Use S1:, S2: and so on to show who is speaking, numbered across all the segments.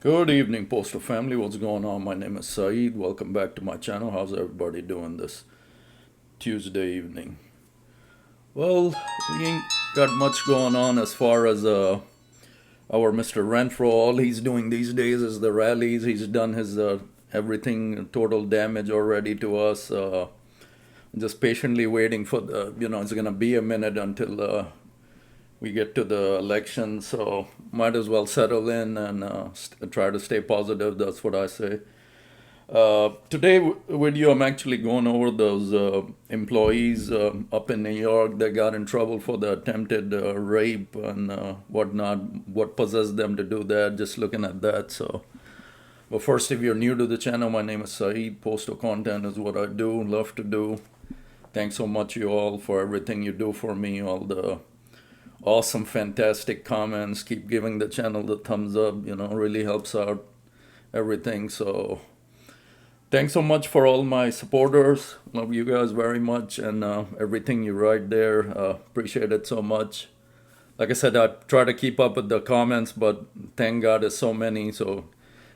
S1: Good evening, Postal family. What's going on? My name is Saeed. Welcome back to my channel. How's everybody doing this Tuesday evening? Well, we ain't got much going on as far as our Mr. Renfro. All he's doing these days is the rallies. He's done his everything total damage already to us. Just patiently waiting for it's gonna be a minute until we get to the election, so might as well settle in and try to stay positive. That's what I say. Today with you, I'm actually going over those employees up in New York that got in trouble for the attempted rape and whatnot. What possessed them to do that? Just looking at that. So, but first, if you're new to the channel, my name is Saeed. Postal content is what I do. Love to do. Thanks so much, you all, for everything you do for me. All the awesome, fantastic comments. Keep giving the channel the thumbs up. Really helps out everything. So thanks so much for all my supporters. Love you guys very much, and everything you write there. Appreciate it so much. Like I said, I try to keep up with the comments, but thank God there's so many. So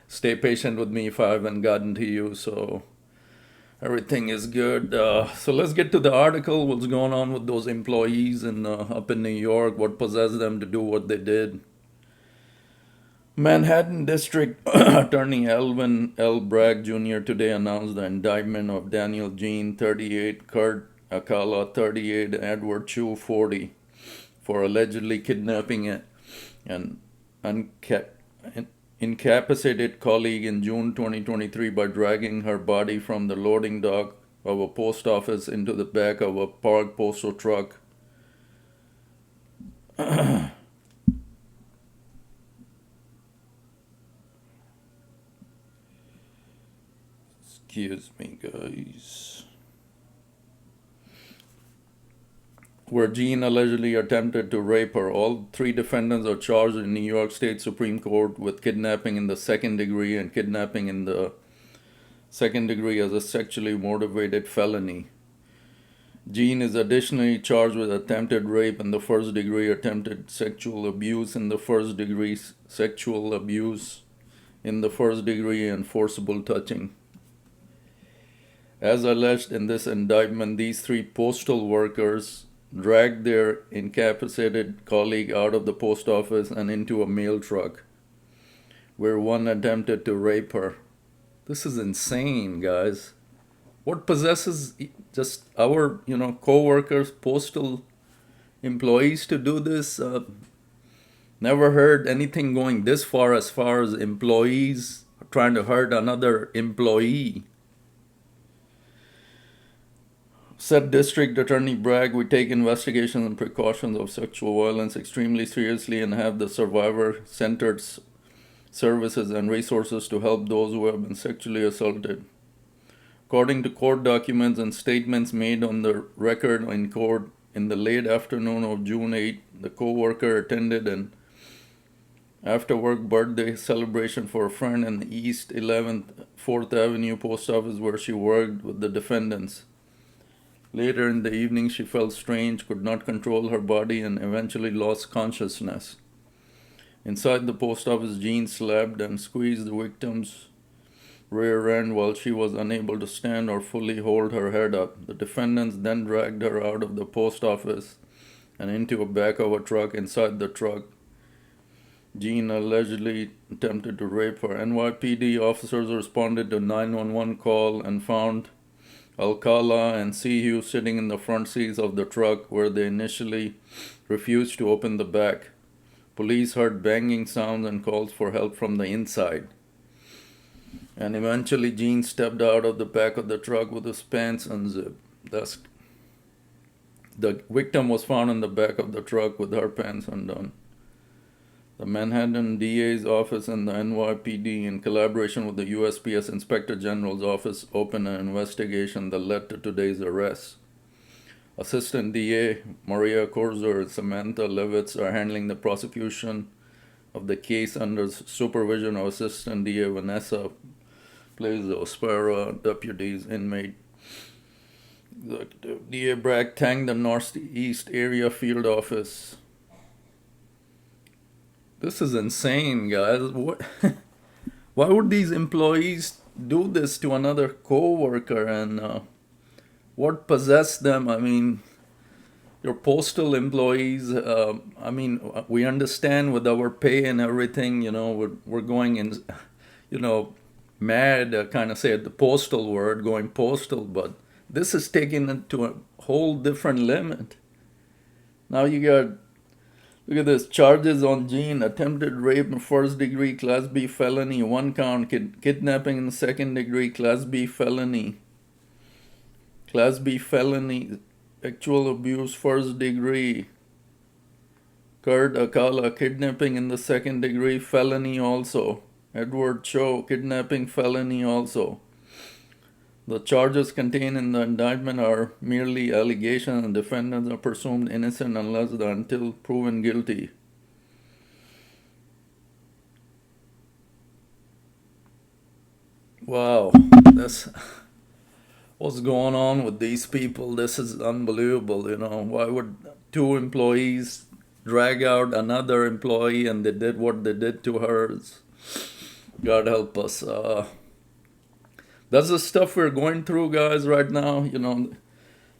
S1: stay patient with me if I haven't gotten to you. So everything is good. So let's get to the article. What's going on with those employees up in New York? What possessed them to do what they did? Manhattan District Attorney Alvin L. Bragg Jr. today announced the indictment of Daniel Jean, 38, Kurt Akala, 38, and Edward Chu, 40, for allegedly kidnapping an incapacitated colleague in June 2023 by dragging her body from the loading dock of a post office into the back of a parked postal truck. Excuse me, guys. Where Jean allegedly attempted to rape her. All three defendants are charged in New York State Supreme Court with kidnapping in the second degree and kidnapping in the second degree as a sexually motivated felony. Jean is additionally charged with attempted rape in the first degree, attempted sexual abuse in the first degree, sexual abuse in the first degree, and forcible touching. As alleged in this indictment, these three postal workers dragged their incapacitated colleague out of the post office and into a mail truck, where one attempted to rape her. This is insane, guys. What possesses just our, co-workers, postal employees to do this? Never heard anything going this far as employees trying to hurt another employee. Said District Attorney Bragg, we take investigations and precautions of sexual violence extremely seriously and have the survivor-centered services and resources to help those who have been sexually assaulted. According to court documents and statements made on the record in court, in the late afternoon of June 8, the co-worker attended an after-work birthday celebration for a friend in the East 11th 4th Avenue post office where she worked with the defendants. Later in the evening, she felt strange, could not control her body, and eventually lost consciousness. Inside the post office, Jean slapped and squeezed the victim's rear end while she was unable to stand or fully hold her head up. The defendants then dragged her out of the post office and into the back of a truck. Inside the truck, Jean allegedly attempted to rape her. NYPD officers responded to 911 call and found Alcala and Sihu sitting in the front seats of the truck where they initially refused to open the back. Police heard banging sounds and calls for help from the inside. And eventually Jean stepped out of the back of the truck with his pants unzipped. Thus, the victim was found in the back of the truck with her pants undone. The Manhattan DA's office and the NYPD, in collaboration with the USPS Inspector General's office, opened an investigation that led to today's arrest. Assistant DA Maria Korzer and Samantha Levitz are handling the prosecution of the case under supervision of Assistant DA Vanessa Plazo, deputies, inmate. The DA Bragg thanked the Northeast Area Field Office. This is insane, guys. What? why would these employees do this to another coworker, and what possessed them? I mean, your postal employees, I mean, we understand with our pay and everything, we're going in, mad, kind of say the postal word, going postal, but this is taken it to a whole different limit. Now you got, look at this, charges on Gene: attempted rape, first degree, class B felony, 1 count, kidnapping in second degree, class B felony, sexual abuse, first degree. Kurt Akala, kidnapping in the second degree, felony also. Edward Cho, kidnapping, felony also. The charges contained in the indictment are merely allegations, and defendants are presumed innocent until proven guilty. Wow, that's what's going on with these people. This is unbelievable. Why would two employees drag out another employee, and they did what they did to her? God help us. That's the stuff we're going through, guys, right now.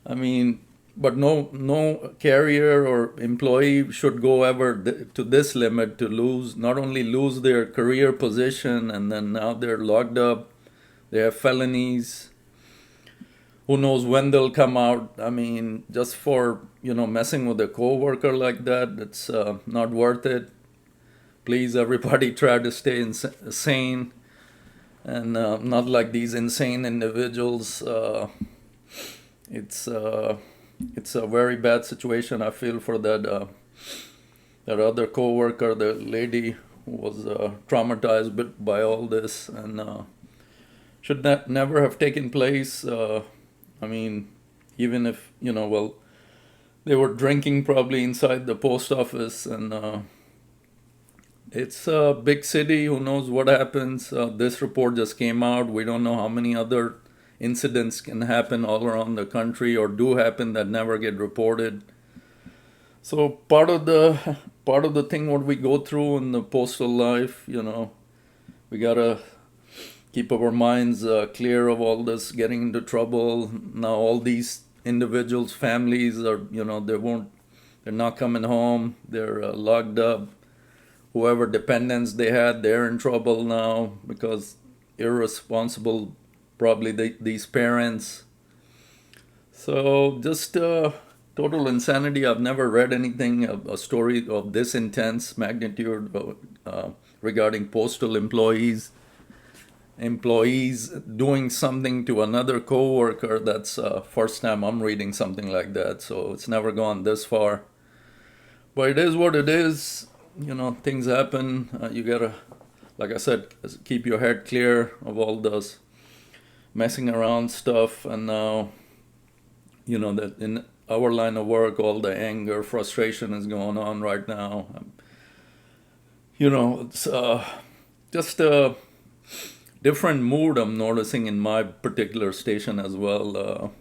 S1: I mean, but no carrier or employee should go ever to this limit to not only lose their career position, and then now they're locked up. They have felonies. Who knows when they'll come out? I mean, just for messing with a coworker like that, it's not worth it. Please, everybody, try to stay sane, and not like these insane individuals. It's a very bad situation. I feel for that other coworker, the lady who was traumatized by all this, and should never have taken place. I mean, even if they were drinking probably inside the post office, and it's a big city. Who knows what happens? This report just came out. We don't know how many other incidents can happen all around the country, or do happen, that never get reported. So part of the thing what we go through in the postal life, we gotta keep our minds clear of all this, getting into trouble. Now all these individuals' families are, they're not coming home. They're locked up. Whoever dependents they had, they're in trouble now because irresponsible, probably these parents. So just total insanity. I've never read anything, a story of this intense magnitude regarding postal employees doing something to another coworker. That's first time I'm reading something like that. So it's never gone this far. But it is what it is. Things happen. You gotta, like I said, keep your head clear of all this messing around stuff. And now, that in our line of work, all the anger, frustration is going on right now. It's just a different mood I'm noticing in my particular station as well.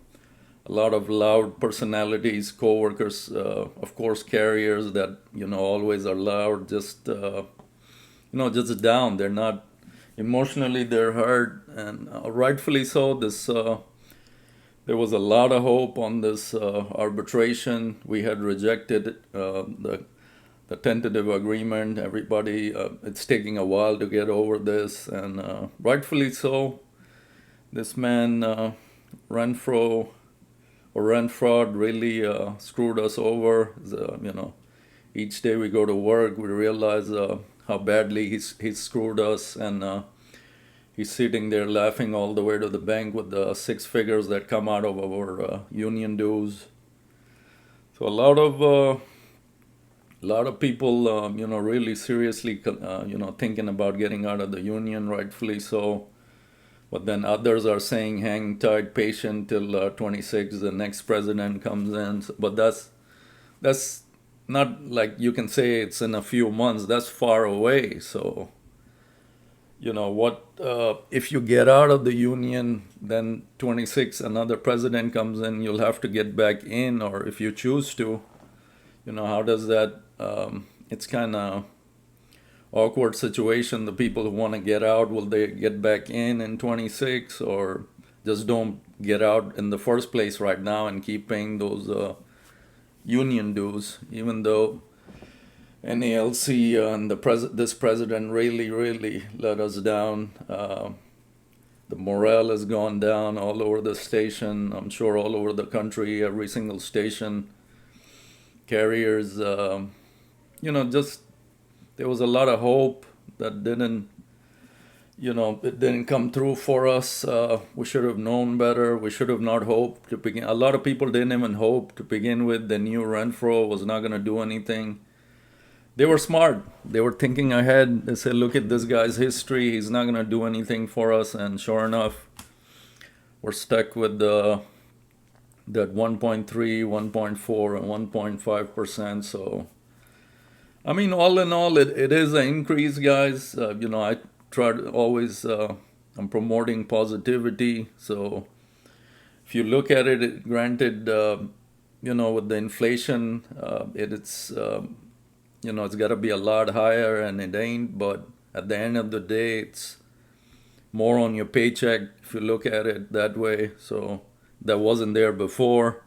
S1: A lot of loud personalities, coworkers, of course, carriers that always are loud. Just just down. They're not emotionally. They're hurt, and rightfully so. There was a lot of hope on this arbitration. We had rejected the tentative agreement. Everybody, it's taking a while to get over this, and rightfully so. This man Renfro. Renfraud really screwed us over. Each day we go to work, we realize how badly he's screwed us, and he's sitting there laughing all the way to the bank with the 6 figures that come out of our union dues. So a lot of people, really seriously, thinking about getting out of the union, rightfully so. But then others are saying, hang tight, patient till 26, the next president comes in. But that's not like you can say it's in a few months. That's far away. So, if you get out of the union, then 26, another president comes in, you'll have to get back in, or if you choose to, how does that, it's kind of awkward situation. The people who want to get out, will they get back in 26, or just don't get out in the first place right now and keep paying those union dues, even though NALC and this president really let us down. The morale has gone down all over the station. I'm sure all over the country, every single station. Carriers, just there was a lot of hope that didn't, it didn't come through for us. We should have known better. We should have not hoped to begin. A lot of people didn't even hope to begin with. The new Renfro was not going to do anything. They were smart. They were thinking ahead. They said, look at this guy's history. He's not going to do anything for us. And sure enough, we're stuck with that 1.3, 1.4, and 1.5%. So, I mean, all in all, it is an increase, guys. I try to always, I'm promoting positivity. So if you look at it, granted, with the inflation, it's got to be a lot higher, and it ain't. But at the end of the day, it's more on your paycheck if you look at it that way. So that wasn't there before.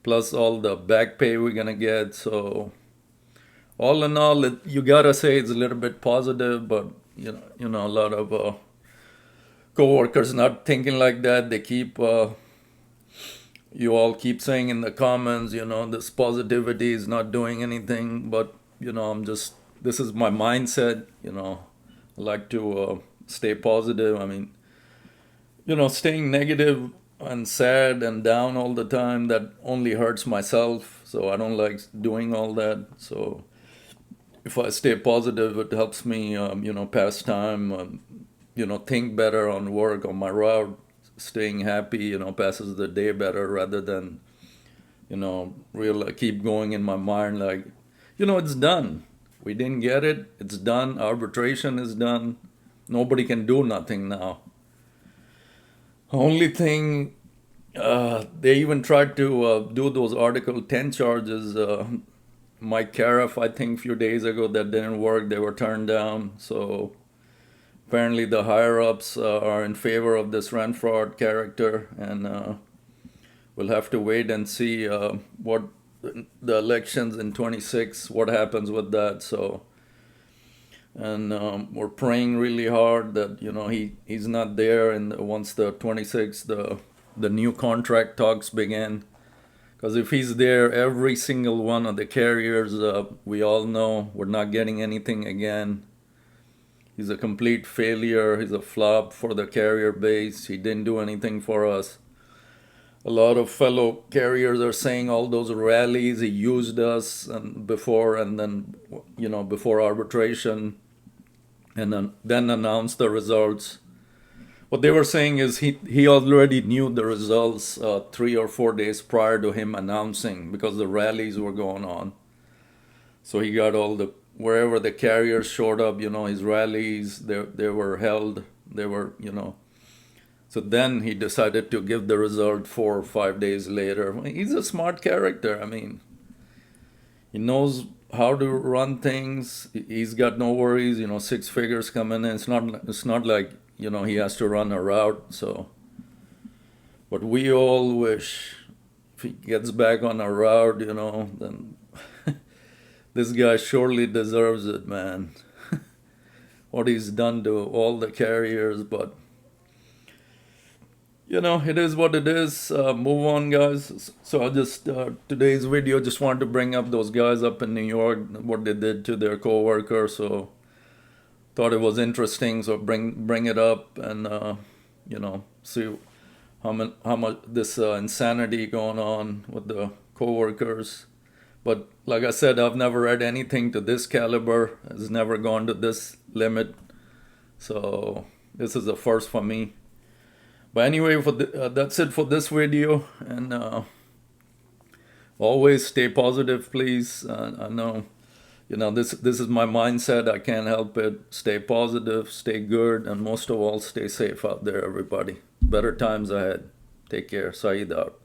S1: Plus all the back pay we're gonna get. So all in all, you gotta say it's a little bit positive. But a lot of coworkers not thinking like that. They keep. You all keep saying in the comments, this positivity is not doing anything, but this is my mindset. I like to stay positive. I mean, staying negative and sad and down all the time, that only hurts myself. So I don't like doing all that. So if I stay positive, it helps me, pass time, think better on work, on my route. Staying happy, passes the day better rather than, keep going in my mind like, it's done. We didn't get it. It's done. Arbitration is done. Nobody can do nothing now. Only thing, they even tried to do those Article 10 charges. Mike Cariff, I think a few days ago, that didn't work. They were turned down. So apparently the higher-ups are in favor of this rent fraud character, and we'll have to wait and see what the elections in 26, what happens with that. So, and we're praying really hard that he's not there, and once the 26, the new contract talks begin. Because if he's there, every single one of the carriers, we all know we're not getting anything again. He's a complete failure. He's a flop for the carrier base. He didn't do anything for us. A lot of fellow carriers are saying all those rallies, he used us before arbitration, and then announced the results. What they were saying is he already knew the results 3 or 4 days prior to him announcing, because the rallies were going on. So he got wherever the carriers showed up, his rallies, they were held, So then he decided to give the result 4 or 5 days later. He's a smart character. I mean, he knows how to run things. He's got no worries, 6 figures coming in. It's not like, he has to run a route. So, but we all wish if he gets back on a route, then this guy surely deserves it, man. What he's done to all the carriers, but it is what it is. Move on, guys. So I just today's video, just wanted to bring up those guys up in New York, what they did to their coworker. So thought it was interesting. So bring it up and see how much this insanity going on with the coworkers. But like I said, I've never read anything to this caliber. It's never gone to this limit. So this is a first for me. But anyway, that's it for this video. And always stay positive, please. I know, this is my mindset. I can't help it. Stay positive, stay good, and most of all, stay safe out there, everybody. Better times ahead. Take care. Saeed out.